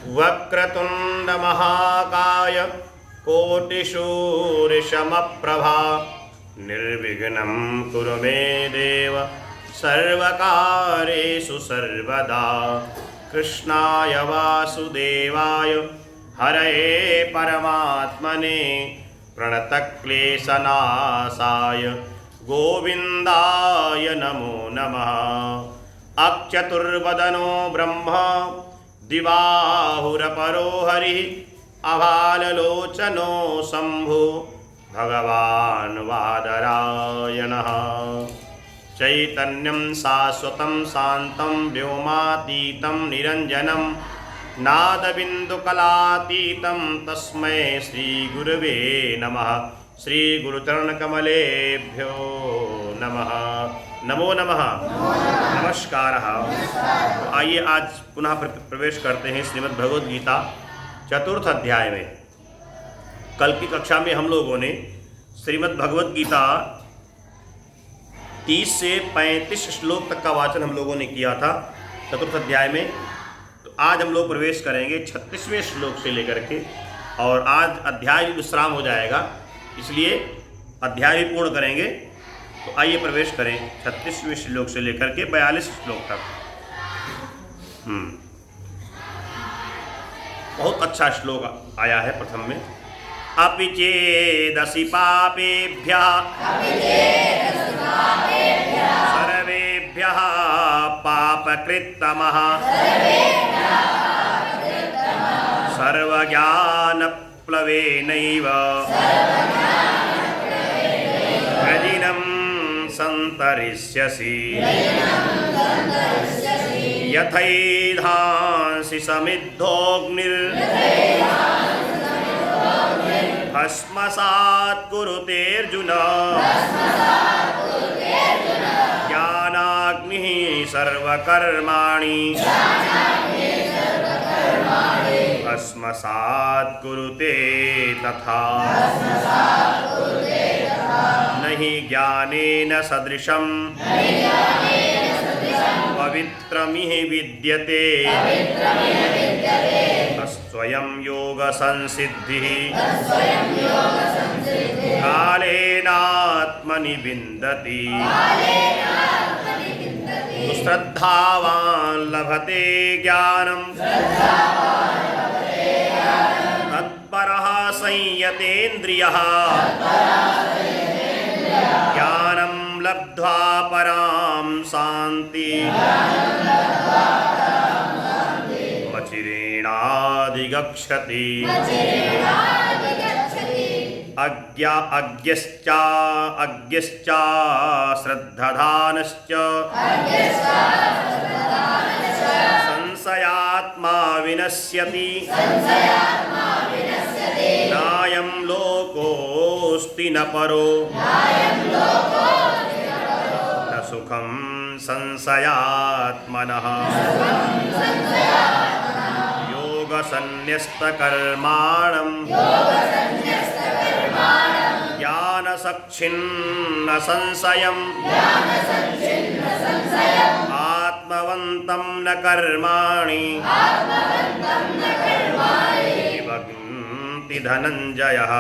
वक्रतुंड महाकाय कोटिसूर्यसमप्रभा निर्विघ्नं कुरु मे देव सर्वकार्येषु सर्वदा। कृष्णाय वासुदेवाय हरये परमात्मने प्रणतक्लेशनाशाय गोविन्दाय नमो नमः। अच्चतुर्वदनो ब्रह्मा दिवाहुरपरो हरिः अभाललोचनो शम्भो भगवान् वादरायणः। चैतन्यं शाश्वतं शान्तं व्योमातीतं निरञ्जनं नादबिन्दुकलातीतं तस्मै श्रीगुरवे नमः। श्रीगुरुचरणकमलेभ्यो नमः। नमो नमः। नमस्कारः। आइए आज पुनः प्रवेश करते हैं श्रीमद् भगवद गीता चतुर्थ अध्याय में। कल की कक्षा में हम लोगों ने श्रीमद् भगवद गीता 30 से 35 श्लोक तक का वाचन हम लोगों ने किया था चतुर्थ अध्याय में। तो आज हम लोग प्रवेश करेंगे 36वें श्लोक से लेकर के, और आज अध्याय भी विश्राम हो जाएगा, इसलिए अध्याय भी पूर्ण करेंगे। तो आइए प्रवेश करें 36वें श्लोक से लेकर के 42 श्लोक तक। बहुत अच्छा श्लोक आया है प्रथम में। अपि चेदसि पापेभ्यः सर्वेभ्यः पापकृत्तमः सर्वज्ञानप्लवेनैव व्रजिनं सन्तरिष्यसि यथैधांसि समिद्धोऽग्निर्भस्मसात् कुरुतेऽर्जुन ज्ञानाग्निः सर्वकर्माणि भस्मसात् कुरुते तथा। नहि ज्ञानेन सदृशं पवित्रमिह विद्यते तत्स्वयं योगसंसिद्धिः कालेनात्मनि विन्दति। श्रद्धावान् लभते ज्ञानं तत्परः संयतेन्द्रियः ज्ञानं लब्ध्वा परां शान्ति अचिरेणाधिगच्छति। अज्ञश्च श्रद्धधानश्च संशयात्मा विनश्यति नायं लोकोऽस्ति न परो न सुखं संशयात्मनः। योगसन्न्यस्तकर्माणं ज्ञानसक्षिन्न संशयम् आत्मवन्तं न कर्माणि विभक्ति धनञ्जयः।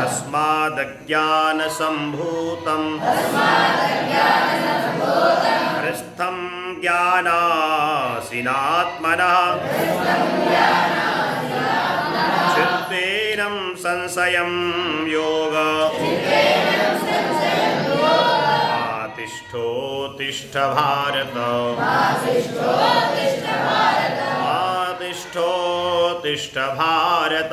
तस्मादज्ञानसम्भूतं हृस्थं ज्ञानासिनात्मनः चित्तेनं संशयं योग आतिष्ठोत्तिष्ठ भारत आतिष्ठोत्तिष्ठ भारत।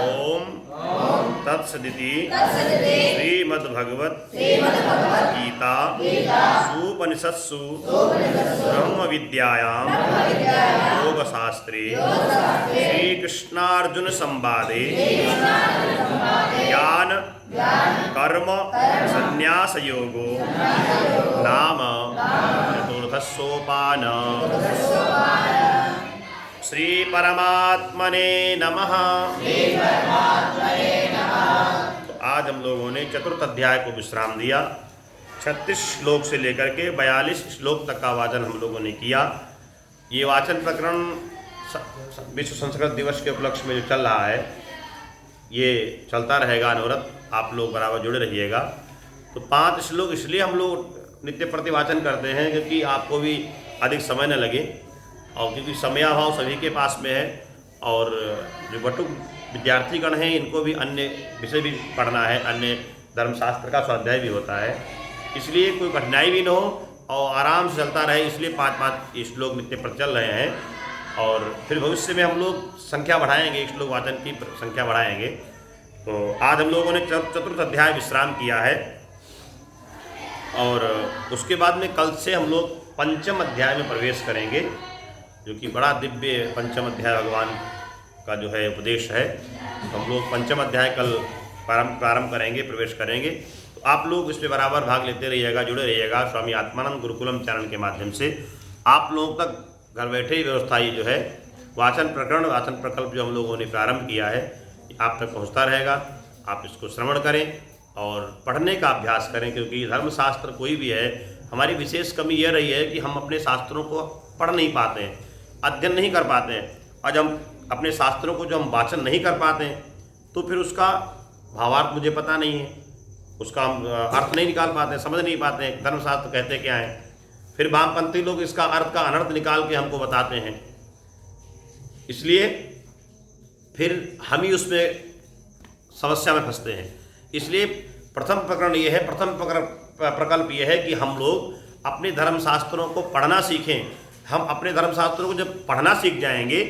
ओम तत्सदिति श्रीमद्भगवत गीता सूपनिषत्सु ब्रह्म विद्यायां योगशास्त्रे श्रीकृष्णार्जुन संवादे ज्ञान कर्म संन्यास योगो नाम चतुर्थसोपान। श्री परमात्मने नमः। तो आज हम लोगों ने चतुर्थ अध्याय को विश्राम दिया। 36 श्लोक से लेकर के 42 श्लोक तक का वाचन हम लोगों ने किया। ये वाचन प्रकरण विश्व संस्कृत दिवस के उपलक्ष्य में जो चल रहा है ये चलता रहेगा अनवरत, आप लोग बराबर जुड़े रहिएगा। तो 5 श्लोक इसलिए हम लोग नित्य प्रति वाचन करते हैं क्योंकि आपको भी अधिक समय न लगे, और क्योंकि समयाभाव सभी के पास में है, और जो बटुक विद्यार्थीगण हैं इनको भी अन्य विषय भी पढ़ना है, अन्य धर्मशास्त्र का स्वाध्याय भी होता है, इसलिए कोई कठिनाई भी न हो और आराम से चलता रहे, इसलिए 5-5 श्लोक नित्य पर चल रहे हैं। और फिर भविष्य में हम लोग संख्या बढ़ाएंगे, श्लोक वाचन की संख्या बढ़ाएंगे। तो आज हम लोगों ने चतुर्थ अध्याय विश्राम किया है, और उसके बाद में कल से हम लोग पंचम अध्याय में प्रवेश करेंगे, जो कि बड़ा दिव्य पंचम अध्याय भगवान का जो है उपदेश है। तो हम लोग पंचम अध्याय कल प्रारंभ करेंगे, प्रवेश करेंगे। तो आप लोग इसमें बराबर भाग लेते रहिएगा, जुड़े रहिएगा। स्वामी आत्मानंद गुरुकुलम चैनल के माध्यम से आप लोगों तक घर बैठे ही व्यवस्था ये जो है वाचन प्रकरण, वाचन प्रकल्प जो हम लोगों ने प्रारंभ किया है आप तक पहुँचता रहेगा। आप इसको श्रवण करें और पढ़ने का अभ्यास करें, क्योंकि धर्मशास्त्र कोई भी है, हमारी विशेष कमी यह रही है कि हम अपने शास्त्रों को पढ़ नहीं पाते हैं, अध्ययन नहीं कर पाते हैं। आज हम अपने शास्त्रों को जो हम वाचन नहीं कर पाते हैं तो फिर उसका भावार्थ मुझे पता नहीं है, उसका हम अर्थ नहीं निकाल पाते हैं, समझ नहीं पाते हैं धर्मशास्त्र कहते क्या है। फिर वामपंथी लोग इसका अर्थ का अनर्थ निकाल के हमको बताते हैं, इसलिए फिर हम ही उसमें समस्या में फंसते हैं। इसलिए प्रथम प्रकरण ये है, प्रथम प्रकल्प ये है कि हम लोग अपने धर्मशास्त्रों को पढ़ना सीखें। हम अपने धर्मशास्त्रों को जब पढ़ना सीख जाएंगे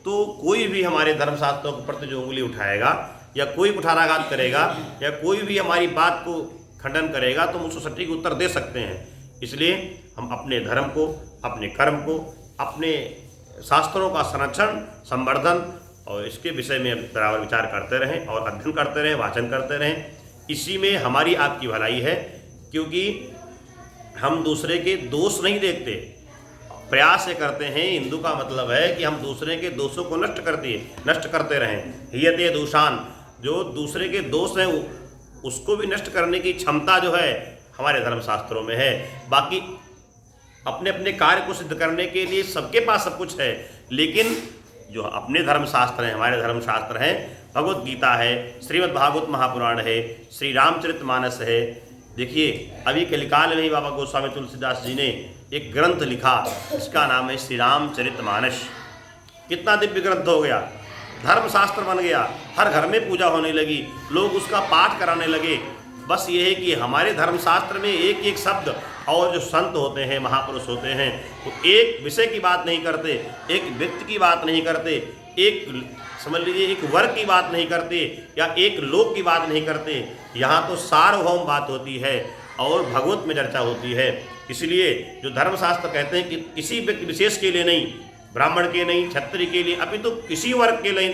तो कोई भी हमारे धर्मशास्त्रों के प्रति जो उंगली उठाएगा या कोई कुठाराघात करेगा या कोई भी हमारी बात को खंडन करेगा तो हम उसको सटीक उत्तर दे सकते हैं। इसलिए हम अपने धर्म को, अपने कर्म को, अपने शास्त्रों का संरक्षण, संवर्धन और इसके विषय में बराबर विचार करते रहें और अध्ययन करते रहें, वाचन करते रहें। इसी में हमारी आपकी भलाई है, क्योंकि हम दूसरे के दोष नहीं देखते, प्रयास ये करते हैं। हिंदू का मतलब है कि हम दूसरे के दोषों को नष्ट करते रहें। हियते दोषान, जो दूसरे के दोष हैं उसको भी नष्ट करने की क्षमता जो है हमारे धर्मशास्त्रों में है। बाकी अपने अपने कार्य को सिद्ध करने के लिए सबके पास सब कुछ है, लेकिन जो अपने धर्मशास्त्र हैं, हमारे धर्मशास्त्र हैं, भगवत गीता है, श्रीमद् भागवत महापुराण है, श्री रामचरितमानस है। देखिए अभी कलिकाल में ही बाबा गोस्वामी तुलसीदास जी ने एक ग्रंथ लिखा, इसका नाम है श्री रामचरितमानस। कितना दिव्य ग्रंथ हो गया, धर्मशास्त्र बन गया, हर घर में पूजा होने लगी, लोग उसका पाठ कराने लगे। बस ये है कि हमारे धर्मशास्त्र में एक एक शब्द, और जो संत होते हैं, महापुरुष होते हैं, वो एक विषय की बात नहीं करते, एक व्यक्ति की बात नहीं करते, एक समझ लीजिए एक वर्ग की बात नहीं करते या एक लोक की बात नहीं करते। यहाँ तो सार्वभौम बात होती है और भगवत में चर्चा होती है। इसलिए जो धर्मशास्त्र कहते हैं कि किसी व्यक्ति विशेष के लिए नहीं, ब्राह्मण के नहीं, क्षत्रिय के लिए, अपितु तो किसी वर्ग के लिए,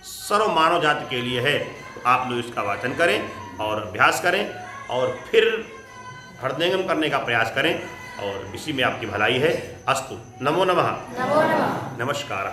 सर्व मानव जाति के लिए है। तो आप लोग इसका वाचन करें और अभ्यास करें और फिर हृदयंगम करने का प्रयास करें, और इसी में आपकी भलाई है। अस्तु। नमो नमः। नमस्कार।